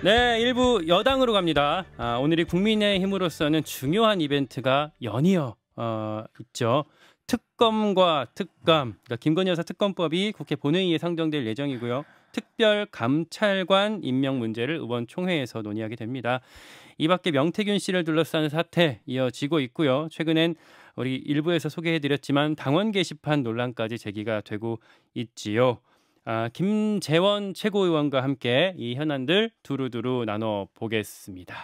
네, 일부 여당으로 갑니다. 오늘이 국민의힘으로서는 중요한 이벤트가 연이어 있죠. 특검과 특감, 그러니까 김건희 여사 특검법이 국회 본회의에 상정될 예정이고요. 특별감찰관 임명 문제를 의원총회에서 논의하게 됩니다. 이 밖에 명태균 씨를 둘러싼 사태 이어지고 있고요. 최근엔 우리 일부에서 소개해드렸지만 당원 게시판 논란까지 제기가 되고 있지요. 김재원 최고위원과 함께 이 현안들 두루두루 나눠보겠습니다.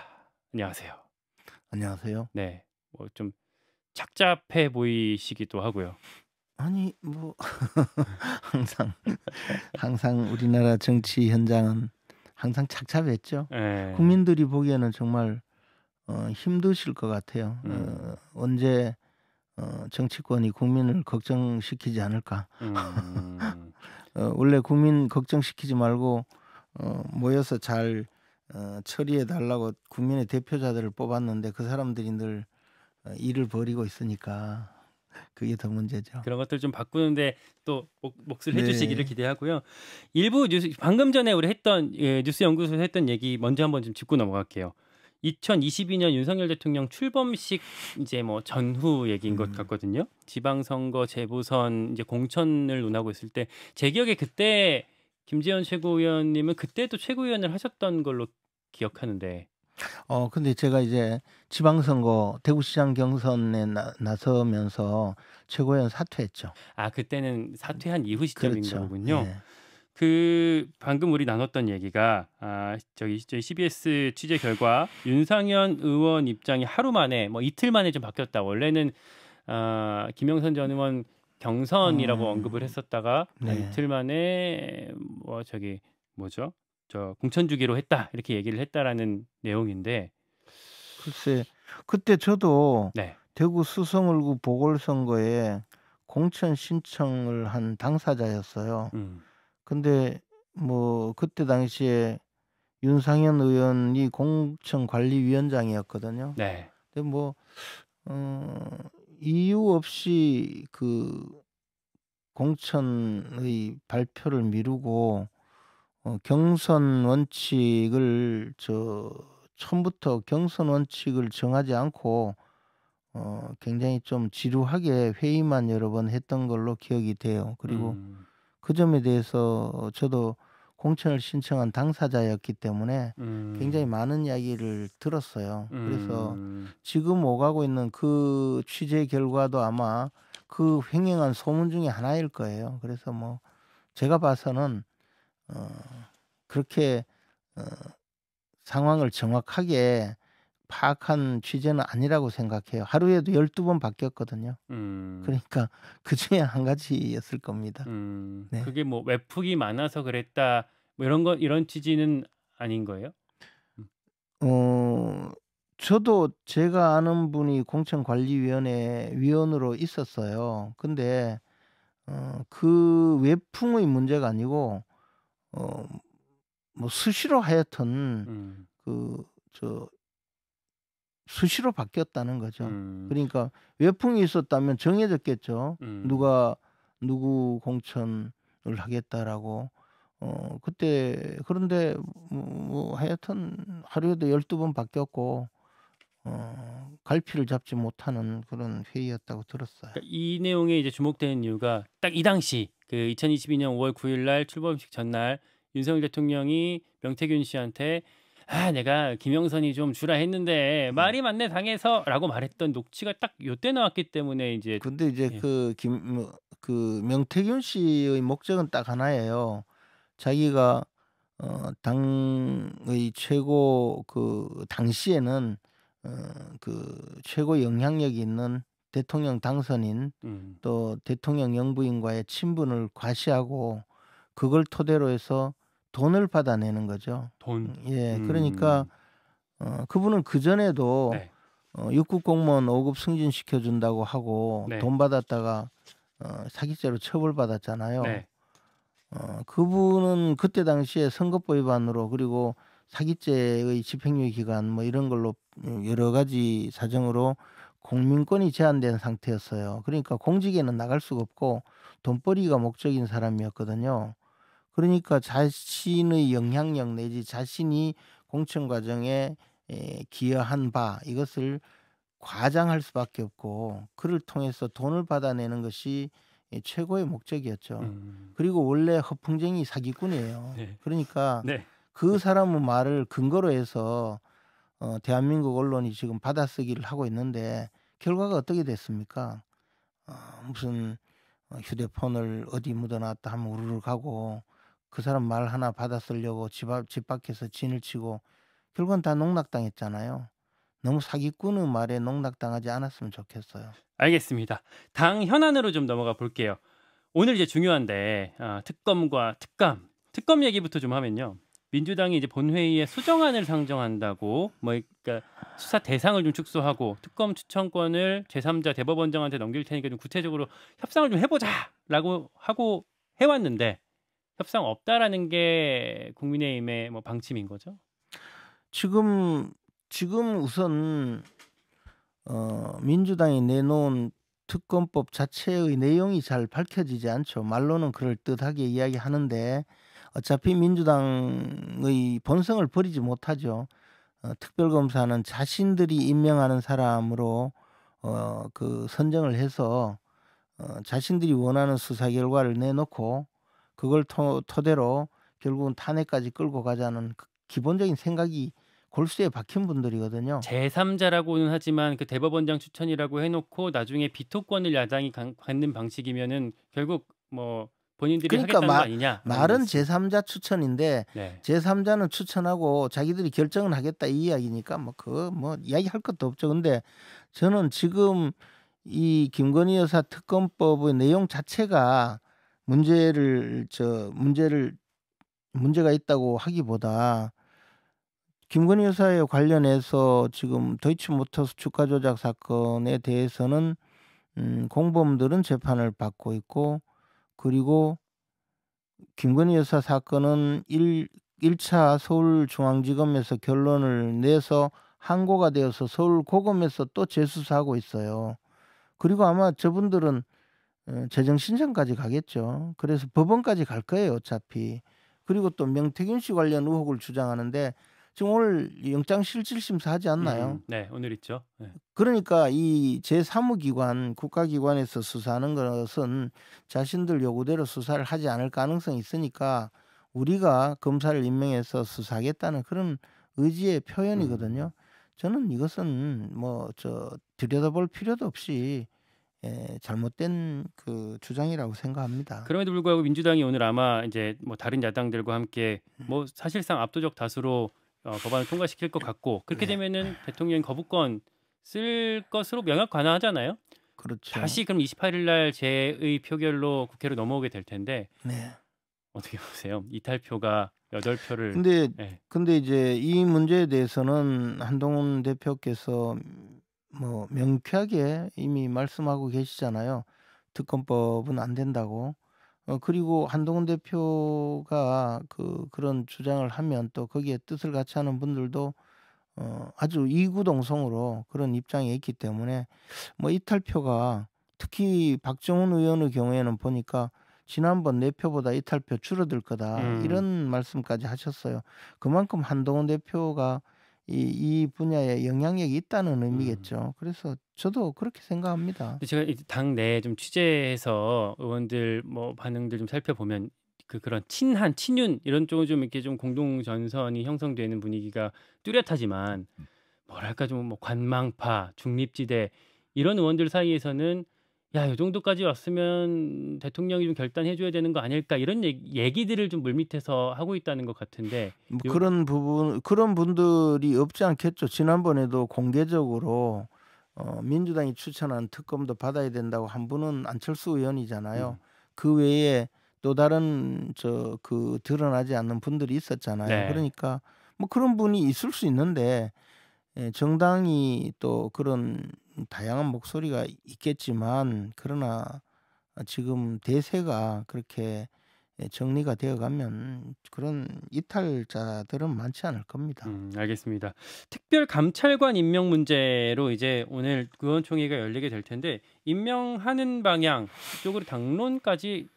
안녕하세요. 안녕하세요. 네, 뭐 좀 착잡해 보이시기도 하고요. 아니 뭐 항상 우리나라 정치 현장은 항상 착잡했죠. 네. 국민들이 보기에는 정말 힘드실 것 같아요. 언제 정치권이 국민을 걱정시키지 않을까. 음, 원래 국민 걱정시키지 말고 모여서 잘 처리해 달라고 국민의 대표자들을 뽑았는데 그 사람들이 늘 일을 벌이고 있으니까 그게 더 문제죠. 그런 것들 좀 바꾸는데 또 몫을 해주시기를 네. 기대하고요. 일부 뉴스 방금 전에 우리 했던 뉴스 연구소에서 했던 얘기 먼저 한번 좀 짚고 넘어갈게요. 2022년 윤석열 대통령 출범식 이제 뭐 전후 얘기인 것 같거든요. 지방선거 재보선 이제 공천을 논하고 있을 때 제 기억에 그때 김재원 최고위원님은 그때도 최고위원을 하셨던 걸로 기억하는데. 근데 제가 이제 지방선거 대구시장 경선에 나서면서 최고위원 사퇴했죠. 그때는 사퇴한 이후 시점인 그렇죠. 거군요. 예. 그 방금 우리 나눴던 얘기가 저희 CBS 취재 결과 윤상현 의원 입장이 하루 만에 뭐 이틀 만에 좀 바뀌었다. 원래는 김영선 전 의원 경선이라고 언급을 했었다가 네. 이틀 만에 뭐 저기 뭐죠? 저 공천 주기로 했다. 이렇게 얘기를 했다라는 내용인데. 글쎄 그때 저도 네. 대구 수성을구 보궐선거에 공천 신청을 한 당사자였어요. 근데 뭐 그때 당시에 윤상현 의원이 공천관리위원장이었거든요. 네. 근데 뭐 이유 없이 그 공천의 발표를 미루고 경선 원칙을 처음부터 경선 원칙을 정하지 않고 굉장히 좀 지루하게 회의만 여러 번 했던 걸로 기억이 돼요. 그리고 그 점에 대해서 저도 공천을 신청한 당사자였기 때문에 굉장히 많은 이야기를 들었어요. 그래서 지금 오가고 있는 그 취재 결과도 아마 그 횡행한 소문 중에 하나일 거예요. 그래서 뭐 제가 봐서는 그렇게 상황을 정확하게 파악한 취재는 아니라고 생각해요. 하루에도 12번 바뀌었거든요. 그러니까 그중에 한 가지였을 겁니다. 네. 그게 뭐 외풍이 많아서 그랬다. 뭐 이런 취지는 아닌 거예요? 저도 제가 아는 분이 공천관리위원회 위원으로 있었어요. 근데 그 외풍의 문제가 아니고 뭐 수시로 하여튼 수시로 바뀌었다는 거죠. 그러니까 외풍이 있었다면 정해졌겠죠. 누가 누구 공천을 하겠다라고. 그때 그런데 뭐 하여튼 하루에도 12번 바뀌었고 갈피를 잡지 못하는 그런 회의였다고 들었어요. 그러니까 이 내용에 이제 주목되는 이유가 딱 이 당시 그 2022년 5월 9일 날 출범식 전날 윤석열 대통령이 명태균 씨한테 내가 김영선이 좀 주라 했는데 말이 맞네 당해서라고 말했던 녹취가 딱 요때 나왔기 때문에 이제. 근데 이제 그 명태균 씨의 목적은 딱 하나예요. 자기가 당의 최고 당시에는 그 최고 영향력이 있는 대통령 당선인 또 대통령 영부인과의 친분을 과시하고 그걸 토대로 해서 돈을 받아내는 거죠. 돈. 예. 그러니까 그분은 그전에도 네. 6급 공무원 5급 승진시켜 준다고 하고 네. 돈 받았다가 사기죄로 처벌받았잖아요. 네. 그분은 그때 당시에 선거법 위반으로 그리고 사기죄의 집행유예 기간 뭐 이런 걸로 여러 가지 사정으로 공민권이 제한된 상태였어요. 그러니까 공직에는 나갈 수가 없고 돈벌이가 목적인 사람이었거든요. 그러니까 자신의 영향력 내지 자신이 공천 과정에 기여한 바 이것을 과장할 수밖에 없고 그를 통해서 돈을 받아내는 것이 최고의 목적이었죠. 음. 그리고 원래 허풍쟁이 사기꾼이에요. 네. 그러니까 네. 그 사람의 말을 근거로 해서 대한민국 언론이 지금 받아쓰기를 하고 있는데 결과가 어떻게 됐습니까? 무슨 휴대폰을 어디 묻어놨다 하면 우르르 가고 그 사람 말 하나 받아쓰려고 집 밖에서 진을 치고 결국은 다 농락당했잖아요. 너무 사기꾼의 말에 농락당하지 않았으면 좋겠어요. 알겠습니다. 당 현안으로 좀 넘어가 볼게요. 오늘 이제 중요한데 특검과 특감, 특검 얘기부터 좀 하면요. 민주당이 이제 본회의에 수정안을 상정한다고 그러니까 수사 대상을 좀 축소하고 특검 추천권을 제3자 대법원장한테 넘길 테니까 좀 구체적으로 협상을 좀 해보자라고 하고 해왔는데 협상 없다라는 게 국민의힘의 뭐 방침인 거죠? 지금 우선 민주당이 내놓은 특검법 자체의 내용이 잘 밝혀지지 않죠. 말로는 그럴듯하게 이야기하는데 어차피 민주당의 본성을 버리지 못하죠. 특별검사는 자신들이 임명하는 사람으로 그 선정을 해서 자신들이 원하는 수사 결과를 내놓고 그걸 토대로 결국은 탄핵까지 끌고 가자는 그 기본적인 생각이 골수에 박힌 분들이거든요. 제3자라고는 하지만 그 대법원장 추천이라고 해놓고 나중에 비토권을 야당이 갖는 방식이면은 결국 뭐 본인들이 그러니까 하겠다는 거 아니냐? 말은 제3자 추천인데 네. 제3자는 추천하고 자기들이 결정은 하겠다 이 이야기니까 뭐 이야기할 것도 없죠. 근데 저는 지금 이 김건희 여사 특검법의 내용 자체가 문제가 있다고 하기보다 김건희 여사에 관련해서 지금 도이치모터스 주가 조작 사건에 대해서는 공범들은 재판을 받고 있고 그리고 김건희 여사 사건은 1차 서울중앙지검에서 결론을 내서 항고가 되어서 서울고검에서 또 재수사하고 있어요. 그리고 아마 저분들은 재정신청까지 가겠죠. 그래서 법원까지 갈 거예요, 어차피. 그리고 또 명태균 씨 관련 의혹을 주장하는데 지금 오늘 영장실질심사 하지 않나요? 네, 오늘 있죠. 네. 그러니까 이 제3의 국가기관에서 수사하는 것은 자신들 요구대로 수사를 하지 않을 가능성이 있으니까 우리가 검사를 임명해서 수사하겠다는 그런 의지의 표현이거든요. 저는 이것은 들여다볼 필요도 없이 잘못된 그 주장이라고 생각합니다. 그럼에도 불구하고 민주당이 오늘 아마 이제 뭐 다른 야당들과 함께 뭐 사실상 압도적 다수로 법안을 통과시킬 것 같고 그렇게 네. 되면은 대통령 거부권 쓸 것으로 명확 관화하잖아요. 그렇죠. 다시 그럼 28일 날 재의 표결로 국회로 넘어오게 될 텐데 네. 어떻게 보세요? 이탈표가 8표를 근데 이제 이 문제에 대해서는 한동훈 대표께서 뭐 명쾌하게 이미 말씀하고 계시잖아요. 특검법은 안 된다고. 그리고 한동훈 대표가 그런 주장을 하면 또 거기에 뜻을 같이 하는 분들도 아주 이구동성으로 그런 입장에 있기 때문에 뭐 이탈표가 특히 박정훈 의원의 경우에는 보니까 지난번 4표보다 이탈표 줄어들 거다 이런 말씀까지 하셨어요. 그만큼 한동훈 대표가 이 분야에 영향력이 있다는 의미겠죠. 그래서 저도 그렇게 생각합니다. 근데 제가 당내 좀 취재해서 의원들 뭐 반응들 좀 살펴보면 그런 친한, 친윤 이런 쪽은 좀 이렇게 좀 공동 전선이 형성되는 분위기가 뚜렷하지만 뭐랄까 좀 뭐 관망파, 중립지대 이런 의원들 사이에서는 야, 이 정도까지 왔으면 대통령이 좀 결단해 줘야 되는 거 아닐까 이런 얘기들을 좀 물밑에서 하고 있다는 것 같은데 뭐 그런 분들이 없지 않겠죠. 지난번에도 공개적으로 민주당이 추천한 특검도 받아야 된다고 한 분은 안철수 의원이잖아요. 그 외에 또 다른 드러나지 않는 분들이 있었잖아요. 네. 그러니까 뭐 그런 분이 있을 수 있는데 정당이 또 그런 다양한 목소리가 있겠지만 그러나 지금 대세가 그렇게 정리가 되어가면 그런 이탈자들은 많지 않을 겁니다. 알겠습니다. 특별감찰관 임명 문제로 이제 오늘 의원총회가 열리게 될 텐데 임명하는 방향 쪽으로 당론까지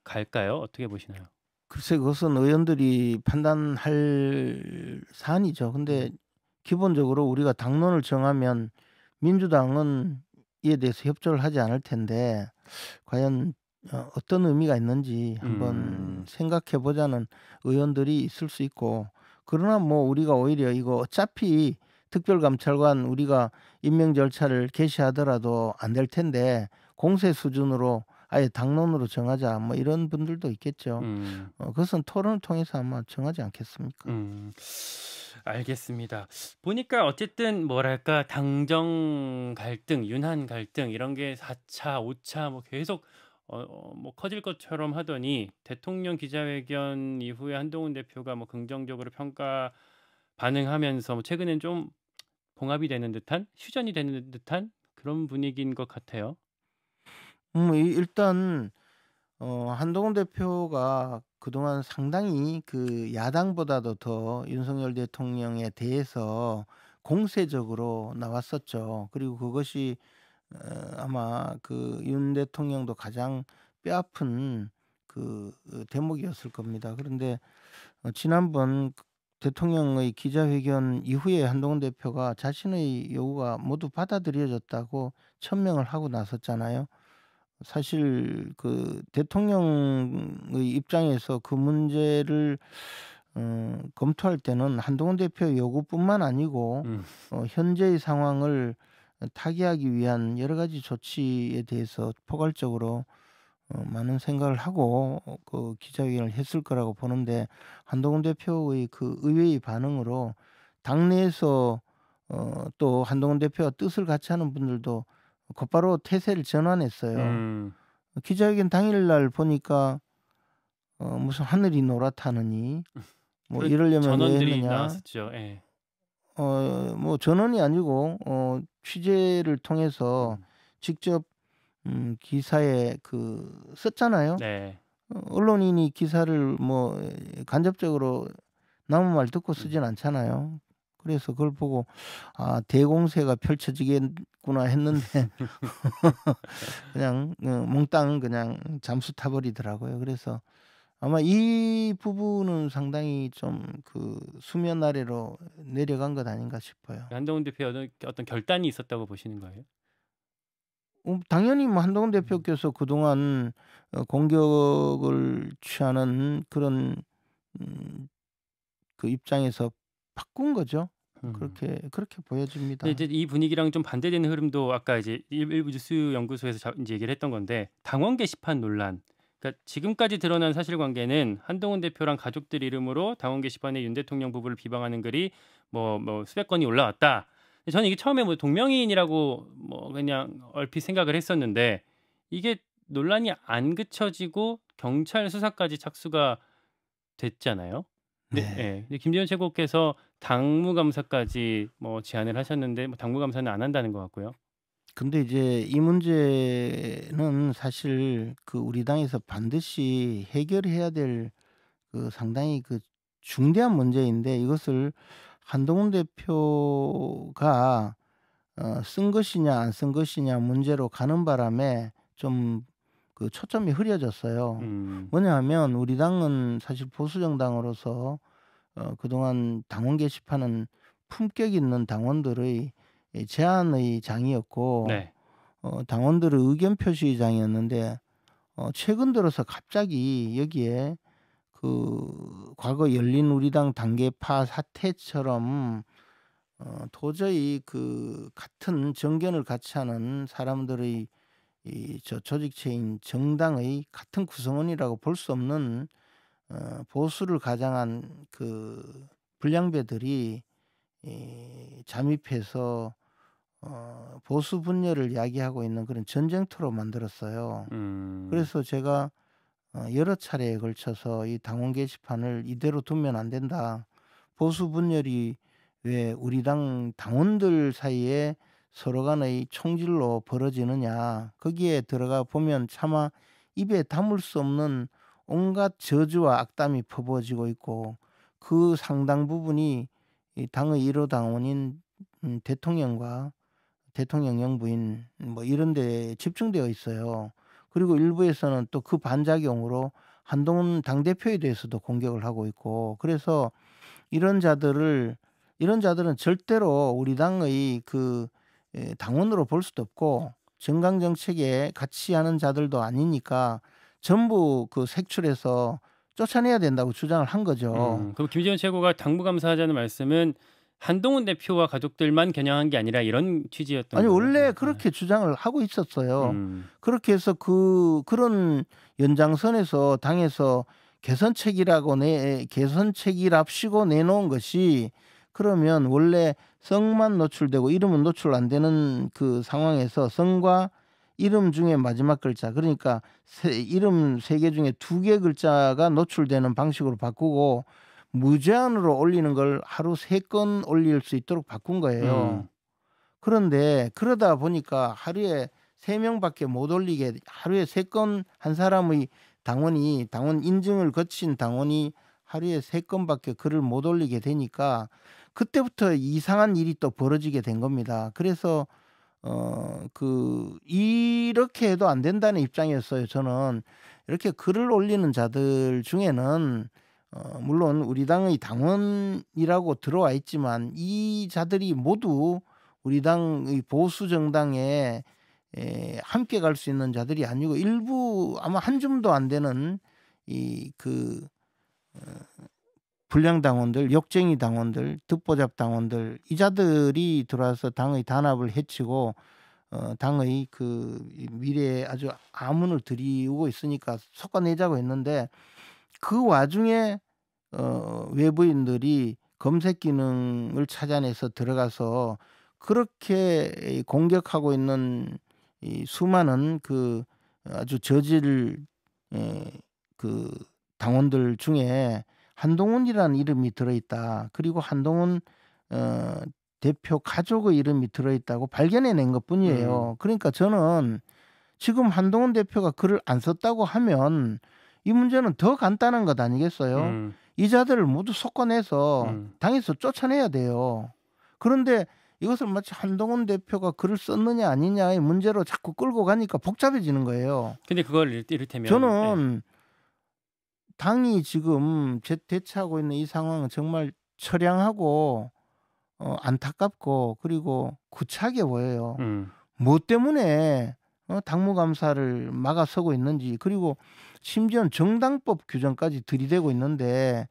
갈까요? 어떻게 보시나요? 글쎄 그것은 의원들이 판단할 사안이죠. 근데 음. 기본적으로 우리가 당론을 정하면 민주당은 이에 대해서 협조를 하지 않을 텐데 과연 어떤 의미가 있는지 한번 음. 생각해 보자는 의원들이 있을 수 있고, 그러나 뭐 우리가 오히려 이거 어차피 특별감찰관 우리가 임명 절차를 개시하더라도 안 될 텐데 공세 수준으로 아예 당론으로 정하자 뭐 이런 분들도 있겠죠. 음. 그것은 토론을 통해서 아마 정하지 않겠습니까? 음. 알겠습니다. 보니까 어쨌든 뭐랄까 당정 갈등, 윤한 갈등 이런 게 4 차, 5차 뭐 계속 뭐 커질 것처럼 하더니 대통령 기자회견 이후에 한동훈 대표가 뭐 긍정적으로 평가 반응하면서 뭐 최근엔 좀 봉합이 되는 듯한 휴전이 되는 듯한 그런 분위기인 것 같아요. 일단 한동훈 대표가 그동안 상당히 그 야당보다도 더 윤석열 대통령에 대해서 공세적으로 나왔었죠. 그리고 그것이 아마 그 윤 대통령도 가장 뼈아픈 대목이었을 겁니다. 그런데 지난번 대통령의 기자회견 이후에 한동훈 대표가 자신의 요구가 모두 받아들여졌다고 천명을 하고 나섰잖아요. 사실 그 대통령의 입장에서 그 문제를 검토할 때는 한동훈 대표의 요구뿐만 아니고 음. 현재의 상황을 타개하기 위한 여러 가지 조치에 대해서 포괄적으로 많은 생각을 하고 그 기자회견을 했을 거라고 보는데, 한동훈 대표의 그 의외의 반응으로 당내에서 또 한동훈 대표와 뜻을 같이 하는 분들도 곧바로 태세를 전환했어요. 음. 기자회견 당일 날 보니까 무슨 "하늘이 노랗다느니 뭐 그런 이러려면 왜 전언들이 했느냐." 나왔었죠. 예. 뭐 전원이 아니고 취재를 통해서 음. 직접 기사에 썼잖아요. 네. 언론인이 기사를 뭐 간접적으로 남의 말 듣고 음. 쓰진 않잖아요. 그래서 그걸 보고 '아 대공세가 펼쳐지겠구나.' 했는데 그냥 몽땅 그냥 잠수 타 버리더라고요. 그래서 아마 이 부분은 상당히 좀 수면 아래로 내려간 것 아닌가 싶어요. 한동훈 대표의 어떤 결단이 있었다고 보시는 거예요? 당연히 뭐 한동훈 음. 대표께서 그동안 공격을 취하는 그런 음 입장에서 바꾼 거죠. 음. 그렇게 근데 이제 보여집니다. 이 분위기랑 좀 반대되는 흐름도 아까 이제 일부 뉴스 연구소에서 인제 얘기를 했던 건데 당원 게시판 논란. 그러니까 지금까지 드러난 사실관계는 한동훈 대표랑 가족들 이름으로 당원 게시판에 윤 대통령 부부를 비방하는 글이 뭐 수백 건이 올라왔다. 근데 저는 이게 처음에 뭐 동명이인이라고 뭐 그냥 얼핏 생각을 했었는데 이게 논란이 안 그쳐지고 경찰 수사까지 착수가 됐잖아요. 네, 네. 예. 근데 김재현 최고께서 당무감사까지 뭐 제안을 하셨는데 뭐 당무감사는 안 한다는 것 같고요. 근데 이제 이 문제는 사실 우리 당에서 반드시 해결해야 될 상당히 중대한 문제인데, 이것을 한동훈 대표가 쓴 것이냐 안 쓴 것이냐 문제로 가는 바람에 좀 초점이 흐려졌어요. 음. 뭐냐 하면 우리 당은 사실 보수 정당으로서 그동안 당원 게시판은 품격 있는 당원들의 제안의 장이었고 네. 당원들의 의견 표시의 장이었는데, 최근 들어서 갑자기 여기에 과거 열린 우리당 당계파 사태처럼 도저히 같은 정견을 같이 하는 사람들의 조직체인 정당의 같은 구성원이라고 볼 수 없는 보수를 가장한 불량배들이 잠입해서 보수 분열을 야기하고 있는 그런 전쟁터로 만들었어요. 음. 그래서 제가 여러 차례에 걸쳐서 "이 당원 게시판을 이대로 두면 안 된다. 보수 분열이 왜 우리 당 당원들 사이에 서로 간의 총질로 벌어지느냐. 거기에 들어가 보면 차마 입에 담을 수 없는 온갖 저주와 악담이 퍼부어지고 있고, 그 상당 부분이 이 당의 1호 당원인 대통령과 대통령 영부인 뭐 이런 데에 집중되어 있어요. 그리고 일부에서는 또 그 반작용으로 한동훈 당대표에 대해서도 공격을 하고 있고 그래서 이런 자들은 절대로 우리 당의 그 당원으로 볼 수도 없고 정강 정책에 같이 하는 자들도 아니니까 전부 그 색출해서 쫓아내야 된다고 주장을 한 거죠. 그럼 김재원 최고가 당무감사하자는 말씀은 한동훈 대표와 가족들만 겨냥한 게 아니라 이런 취지였던 아니 거예요? 원래 그렇게 주장을 하고 있었어요. 음. 그렇게 해서 그런 연장선에서 당에서 개선책이랍시고 내놓은 것이 그러면 원래 성만 노출되고 이름은 노출 안 되는 그 상황에서 성과 이름 중에 마지막 글자 그러니까 이름 3개 중에 2개 글자가 노출되는 방식으로 바꾸고 무제한으로 올리는 걸 하루 3건 올릴 수 있도록 바꾼 거예요. 그런데 그러다 보니까 하루에 3명밖에 못 올리게 하루에 3건 한 사람의 당원 인증을 거친 당원이 하루에 3건밖에 글을 못 올리게 되니까 그때부터 이상한 일이 또 벌어지게 된 겁니다. 그래서 이렇게 해도 안 된다는 입장이었어요. 저는 이렇게 글을 올리는 자들 중에는 물론 우리 당의 당원이라고 들어와 있지만 이 자들이 모두 우리 당의 보수 정당에 함께 갈 수 있는 자들이 아니고 일부 아마 한 줌도 안 되는 불량 당원들, 욕쟁이 당원들, 듣보잡 당원들 이 자들이 들어와서 당의 단합을 해치고 당의 그 미래에 아주 암문을 들이우고 있으니까 솎아내자고 했는데 그 와중에 외부인들이 검색 기능을 찾아내서 들어가서 그렇게 공격하고 있는 이 수많은 그 아주 저질 그 당원들 중에 한동훈이라는 이름이 들어있다. 그리고 한동훈 대표 가족의 이름이 들어있다고 발견해낸 것뿐이에요. 그러니까 저는 지금 한동훈 대표가 글을 안 썼다고 하면 이 문제는 더 간단한 것 아니겠어요? 이 자들을 모두 섞어내서 당에서 쫓아내야 돼요. 그런데 이것을 마치 한동훈 대표가 글을 썼느냐 아니냐의 문제로 자꾸 끌고 가니까 복잡해지는 거예요. 근데 그걸 이를테면 저는 당이 지금 대처하고 있는 이 상황은 정말 처량하고 안타깝고 그리고 구차하게 보여요. 뭐 때문에 당무감사를 막아서고 있는지 그리고 심지어는 정당법 규정까지 들이대고 있는데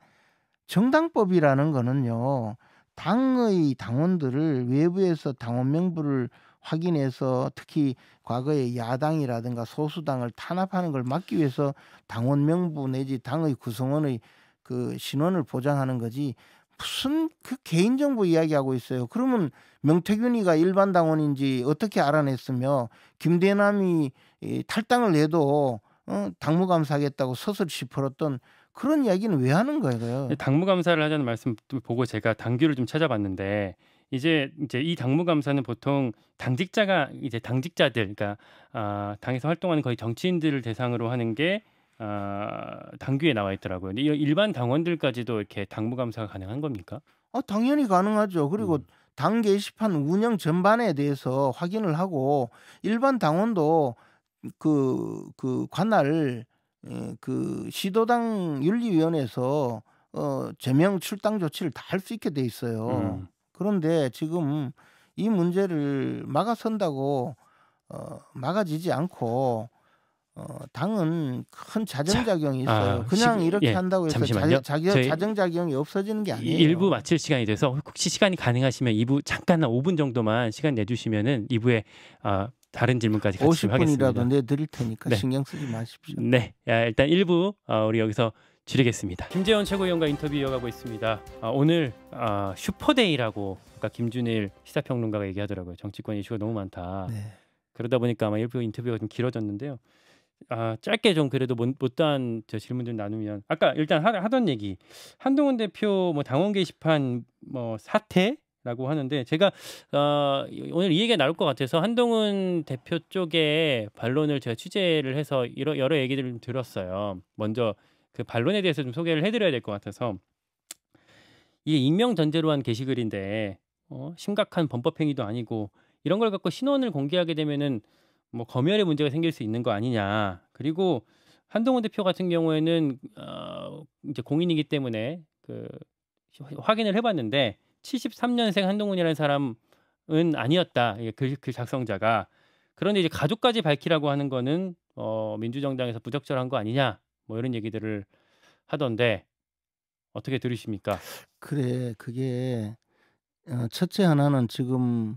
정당법이라는 거는요. 당의 당원들을 외부에서 당원 명부를 확인해서 특히 과거에 야당이라든가 소수당을 탄압하는 걸 막기 위해서 당원 명부 내지 당의 구성원의 그 신원을 보장하는 거지 무슨 그 개인정보 이야기하고 있어요. 그러면 명태균이가 일반 당원인지 어떻게 알아냈으며 김대남이 탈당을 해도 당무감사하겠다고 서슴지 풀었던 그런 이야기는 왜 하는 거예요? 당무감사를 하자는 말씀 보고 제가 당규를 좀 찾아봤는데 이제 이 당무감사는 보통 당직자들 그러니까 당에서 활동하는 거의 정치인들을 대상으로 하는 게 당규에 나와 있더라고요. 근데 일반 당원들까지도 이렇게 당무감사가 가능한 겁니까? 당연히 가능하죠. 그리고 당 게시판 운영 전반에 대해서 확인을 하고 일반 당원도 그 관할 그 시도당 윤리위원회에서 제명 출당 조치를 다 할 수 있게 돼 있어요. 그런데 지금 이 문제를 막아선다고 막아지지 않고 당은 큰 자정작용이 있어요. 그냥 이렇게 한다고 해서 자정작용이 없어지는 게 아니에요. 1부 마칠 시간이 돼서 혹시 시간이 가능하시면 2부 잠깐 한 5분 정도만 시간 내주시면은 2부에 다른 질문까지 같이 하겠습니다. 50분이라도 내드릴 테니까 신경 쓰지 마십시오. 네, 일단 1부 우리 여기서 줄이겠습니다. 김재원 최고위원과 인터뷰 이어가고 있습니다. 오늘 슈퍼데이라고 아까 김준일 시사평론가가 얘기하더라고요. 정치권 이슈가 너무 많다. 네. 그러다 보니까 아마 1부 인터뷰가 좀 길어졌는데요. 짧게 좀 그래도 못다한 질문들 나누면 아까 일단 하던 얘기 한동훈 대표 뭐 당원 게시판 뭐 사태라고 하는데 제가 오늘 이 얘기가 나올 것 같아서 한동훈 대표 쪽의 반론을 제가 취재를 해서 여러 얘기들을 좀 들었어요. 먼저 그 반론에 대해서 좀 소개를 해드려야 될 것 같아서 이게 익명 전제로 한 게시글인데 심각한 범법 행위도 아니고 이런 걸 갖고 신원을 공개하게 되면은 뭐 검열의 문제가 생길 수 있는 거 아니냐. 그리고 한동훈 대표 같은 경우에는 이제 공인이기 때문에 그 확인을 해봤는데 73년생 한동훈이라는 사람은 아니었다. 이게 글 작성자가. 그런데 이제 가족까지 밝히라고 하는 거는 민주정당에서 부적절한 거 아니냐, 뭐 이런 얘기들을 하던데 어떻게 들으십니까? 그래, 그게 첫째 하나는 지금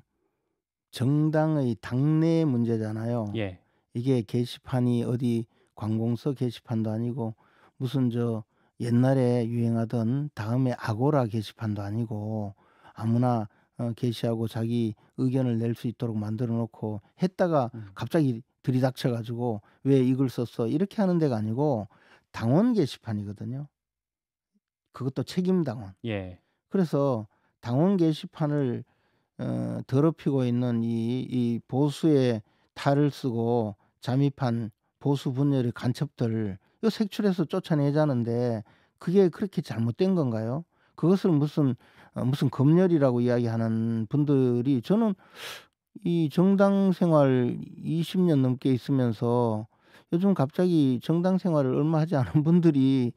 정당의 당내 문제잖아요. 예. 이게 게시판이 어디 관공서 게시판도 아니고 무슨 옛날에 유행하던 다음에 아고라 게시판도 아니고 아무나 게시하고 자기 의견을 낼 수 있도록 만들어 놓고 했다가 갑자기 들이닥쳐 가지고 왜 이걸 썼어 이렇게 하는 데가 아니고 당원 게시판이거든요. 그것도 책임 당원. 예. 그래서 당원 게시판을 더럽히고 있는 이 보수의 탈을 쓰고 잠입한 보수 분열의 간첩들 이거 색출해서 쫓아내자는데 그게 그렇게 잘못된 건가요? 그것을 무슨 검열이라고 이야기하는 분들이 저는 이 정당 생활 20년 넘게 있으면서 요즘 갑자기 정당 생활을 얼마 하지 않은 분들이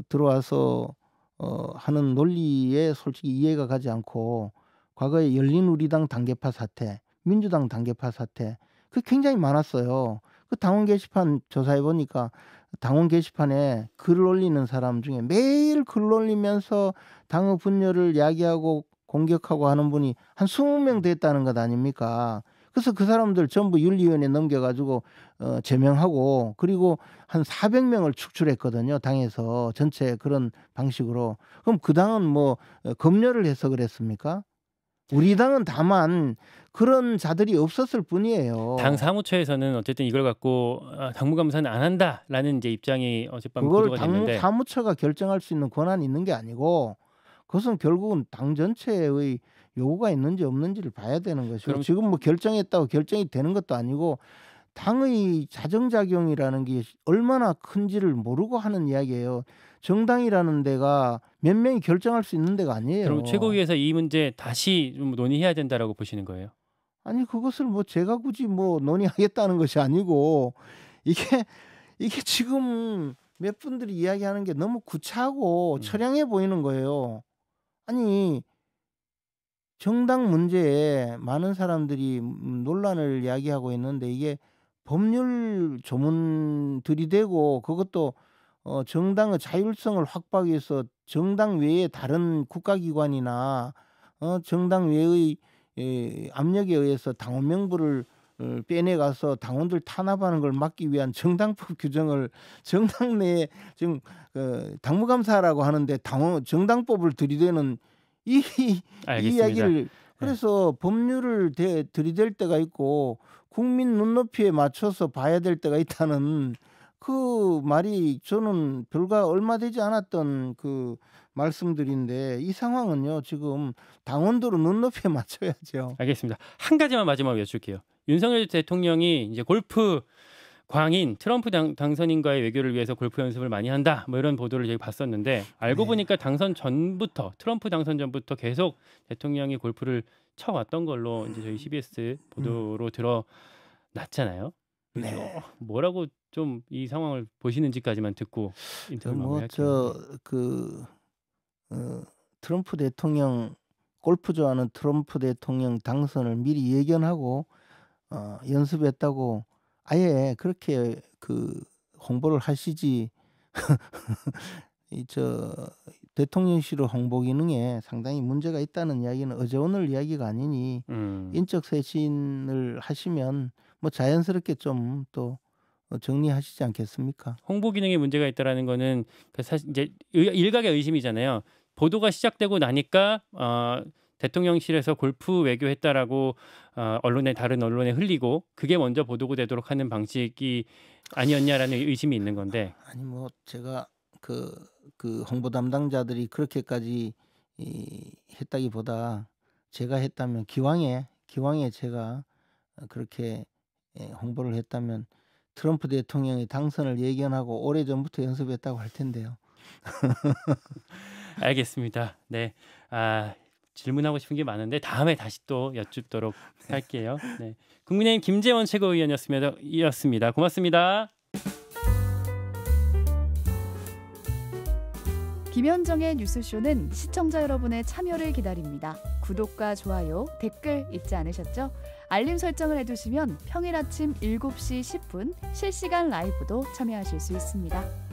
들어와서 하는 논리에 솔직히 이해가 가지 않고 과거에 열린우리당 당계파 사태, 민주당 당계파 사태 그 굉장히 많았어요. 그 당원 게시판 조사해 보니까 당원 게시판에 글을 올리는 사람 중에 매일 글 올리면서 당의 분열을 야기하고 공격하고 하는 분이 한 20명 됐다는 것 아닙니까? 그래서 그 사람들 전부 윤리위원회에 넘겨가지고 제명하고 그리고 한 400명을 축출했거든요. 당에서 전체 그런 방식으로. 그럼 그 당은 뭐 검열을 해서 그랬습니까? 우리 당은 다만 그런 자들이 없었을 뿐이에요. 당 사무처에서는 어쨌든 이걸 갖고 당무감사는 안 한다라는 이제 입장이 어젯밤 그걸 보도가 당 됐는데 사무처가 결정할 수 있는 권한이 있는 게 아니고 그것은 결국은 당 전체의 요구가 있는지 없는지를 봐야 되는 것이고 그럼 지금 뭐 결정했다고 결정이 되는 것도 아니고 당의 자정작용이라는 게 얼마나 큰지를 모르고 하는 이야기예요. 정당이라는 데가 몇 명이 결정할 수 있는 데가 아니에요. 그럼 최고위에서 이 문제 다시 좀 논의해야 된다라고 보시는 거예요? 아니 그것을 뭐 제가 굳이 뭐 논의하겠다는 것이 아니고 이게 지금 몇 분들이 이야기하는 게 너무 구차하고 처량해 보이는 거예요. 아니 정당 문제에 많은 사람들이 논란을 야기하고 있는데 이게 법률 조문 들이대고 그것도 정당의 자율성을 확보하기 위해서 정당 외에 다른 국가기관이나 정당 외의 압력에 의해서 당원 명부를 빼내가서 당원들 탄압하는 걸 막기 위한 정당법 규정을 정당 내에 지금 당무감사라고 하는데 정당법을 들이대는 이 알겠습니다. 이야기를 그래서 법률을 들이댈 때가 있고 국민 눈높이에 맞춰서 봐야 될 때가 있다는 그 말이 저는 별과 얼마 되지 않았던 그 말씀들인데 이 상황은요 지금 당원들은 눈높이에 맞춰야죠. 알겠습니다. 한 가지만 마지막으로 여쭐게요. 윤석열 대통령이 이제 골프 광인 트럼프 당선인과의 외교를 위해서 골프 연습을 많이 한다. 뭐 이런 보도를 저희 봤었는데 알고 보니까 당선 전부터 트럼프 당선 전부터 계속 대통령이 골프를 쳐왔던 걸로 이제 저희 CBS 보도로 드러났잖아요. 네. 뭐라고 좀 이 상황을 보시는지까지만 듣고 인터뷰 마무리할게요. 트럼프 대통령 골프 좋아하는 트럼프 대통령 당선을 미리 예견하고 연습했다고 아예 그렇게 홍보를 하시지. 대통령실 홍보 기능에 상당히 문제가 있다는 이야기는 어제 오늘 이야기가 아니니 인적 쇄신을 하시면 뭐 자연스럽게 좀 또 정리하시지 않겠습니까? 홍보 기능에 문제가 있다라는 거는 사실 이제 일각의 의심이잖아요. 보도가 시작되고 나니까 대통령실에서 골프 외교했다라고 다른 언론에 흘리고 그게 먼저 보도가 되도록 하는 방식이 아니었냐라는 의심이 있는 건데. 아니 뭐 제가 그 홍보 담당자들이 그렇게까지 했다기보다 제가 했다면 기왕에 제가 그렇게 홍보를 했다면 트럼프 대통령의 당선을 예견하고 오래전부터 연습했다고 할 텐데요. 알겠습니다. 네. 질문하고 싶은 게 많은데 다음에 다시 또 여쭙도록 할게요. 네. 국민의힘 김재원 최고위원이었습니다. 고맙습니다. 김현정의 뉴스쇼는 시청자 여러분의 참여를 기다립니다. 구독과 좋아요, 댓글 잊지 않으셨죠? 알림 설정을 해두시면 평일 아침 7시 10분 실시간 라이브도 참여하실 수 있습니다.